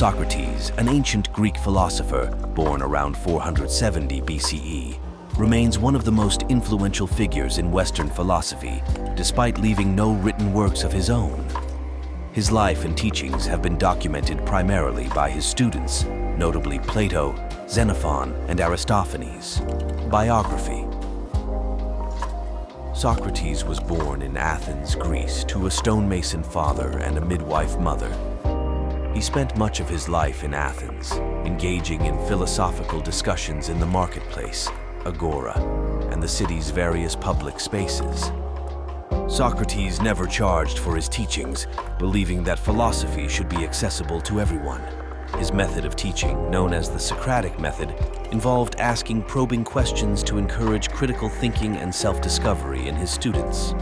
Socrates, an ancient Greek philosopher born around 470 BCE, remains one of the most influential figures in Western philosophy, despite leaving no written works of his own. His life and teachings have been documented primarily by his students, notably Plato, Xenophon, and Aristophanes. Biography. Socrates was born in Athens, Greece, to a stonemason father and a midwife mother. He spent much of his life in Athens, engaging in philosophical discussions in the marketplace, agora, and the city's various public spaces. Socrates never charged for his teachings, believing that philosophy should be accessible to everyone. His method of teaching, known as the Socratic method, involved asking probing questions to encourage critical thinking and self-discovery in his students.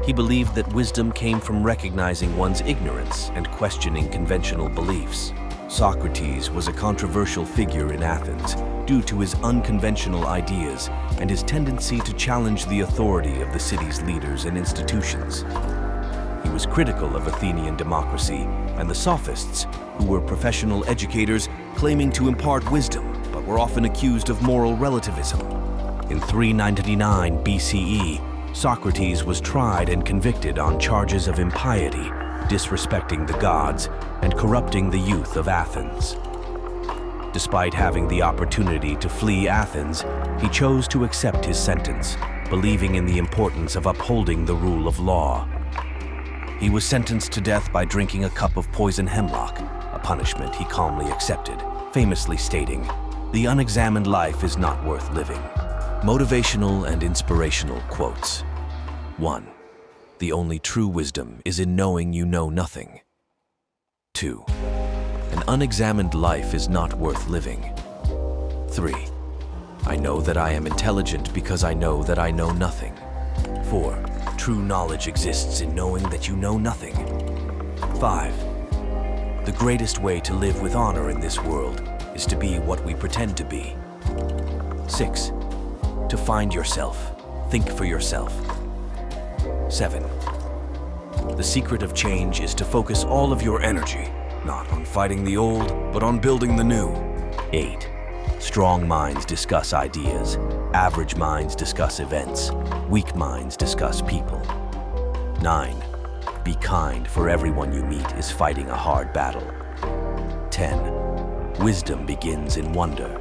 He believed that wisdom came from recognizing one's ignorance and questioning conventional beliefs. Socrates was a controversial figure in Athens due to his unconventional ideas and his tendency to challenge the authority of the city's leaders and institutions. He was critical of Athenian democracy and the sophists, who were professional educators claiming to impart wisdom, but were often accused of moral relativism. In 399 BCE, Socrates was tried and convicted on charges of impiety, disrespecting the gods, and corrupting the youth of Athens. Despite having the opportunity to flee Athens, he chose to accept his sentence, believing in the importance of upholding the rule of law. He was sentenced to death by drinking a cup of poison hemlock, a punishment he calmly accepted, famously stating, "The unexamined life is not worth living." Motivational and inspirational quotes. 1. The only true wisdom is in knowing you know nothing. 2. An unexamined life is not worth living. 3. I know that I am intelligent because I know that I know nothing. 4. True knowledge exists in knowing that you know nothing. 5. The greatest way to live with honor in this world is to be what we pretend to be. 6. To find yourself, think for yourself. 7. The secret of change is to focus all of your energy, not on fighting the old, but on building the new. 8. Strong minds discuss ideas. Average minds discuss events. Weak minds discuss people. 9. Be kind, for everyone you meet is fighting a hard battle. 10. Wisdom begins in wonder.